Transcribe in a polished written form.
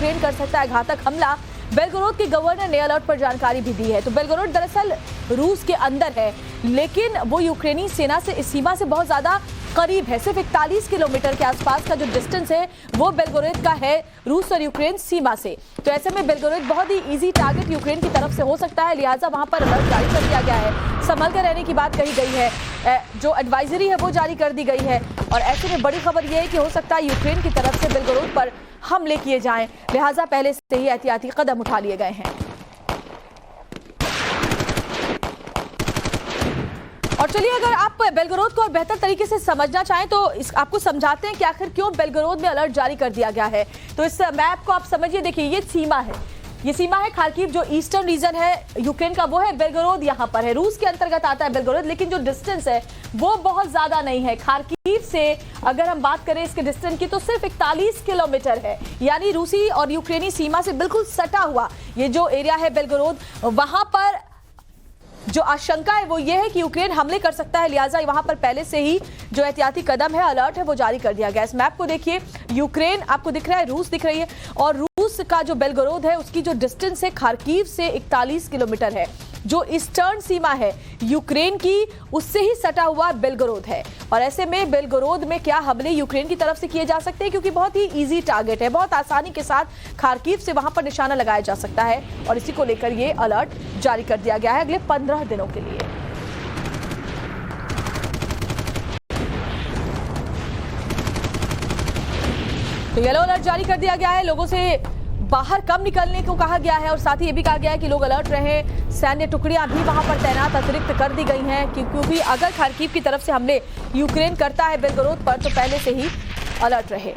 Ukraine कर सकता है घातक हमला। बेलगोरोद के गवर्नर ने अलर्ट पर जानकारी भी दी है। तो बेलगोरोद दरअसल रूस के अंदर है, लेकिन वो यूक्रेनी सेना से इस सीमा से बहुत ज्यादा करीब है। सिर्फ 41 किलोमीटर के आसपास का जो डिस्टेंस है वो बेलगोरोद का है रूस और यूक्रेन सीमा से। तो ऐसे में बेलगोरोद बहुत ही इजी टारगेट यूक्रेन की तरफ से हो सकता है, लिहाजा वहां पर अलर्ट जारी कर दिया गया है। संभल कर रहने की बात कही गई है, जो एडवाइजरी है वो जारी कर दी गई है। और ऐसे में बड़ी खबर यह है कि हो सकता है यूक्रेन की तरफ से बेलगोरोद पर हमले किए जाएं, लिहाजा पहले से ही एहतियाती कदम उठा लिए गए हैं। और चलिए, अगर आप बेलगोरोद को और बेहतर तरीके से समझना चाहें तो आपको समझाते हैं कि आखिर क्यों बेलगोरोद में अलर्ट जारी कर दिया गया है। तो इस मैप को आप समझिए, देखिए ये सीमा है, ये सीमा है खार्किव, जो ईस्टर्न रीजन है यूक्रेन का वो है। बेलगोरोद यहाँ पर है, रूस के अंतर्गत आता है बेलगोरोद, लेकिन जो डिस्टेंस है वो बहुत ज्यादा नहीं है। खार्किव से अगर हम बात करें इसके डिस्टेंस की तो सिर्फ 41 किलोमीटर है, यानी रूसी और यूक्रेनी सीमा से बिल्कुल सटा हुआ ये जो एरिया है बेलगोरोद, वहां पर जो आशंका है वो ये है कि यूक्रेन हमले कर सकता है, लिहाजा वहां पर पहले से ही जो एहतियाती कदम है, अलर्ट है, वो जारी कर दिया गया। इस मैप को देखिए, यूक्रेन आपको दिख रहा है, रूस दिख रही है, और रूस का जो बेलगोरोद है उसकी जो डिस्टेंस है खार्किव से 41 किलोमीटर है। जो ईस्टर्न सीमा है यूक्रेन की उससे ही सटा हुआ बेलगोरोद है। और ऐसे में बेलगोरोद में क्या हमले यूक्रेन की तरफ से किए जा सकते हैं, क्योंकि बहुत ही इजी टारगेट है, बहुत आसानी के साथ खार्किव से वहां पर निशाना लगाया जा सकता है। और इसी को लेकर ये अलर्ट जारी कर दिया गया है अगले 15 दिनों के लिए। तो येलो अलर्ट जारी कर दिया गया है, लोगों से बाहर कम निकलने को कहा गया है, और साथ ही ये भी कहा गया है कि लोग अलर्ट रहें। सैन्य टुकड़ियां भी वहां पर तैनात अतिरिक्त कर दी गई हैं, क्योंकि अगर खार्किव की तरफ से हमले यूक्रेन करता है बेलगोरोद पर तो पहले से ही अलर्ट रहे।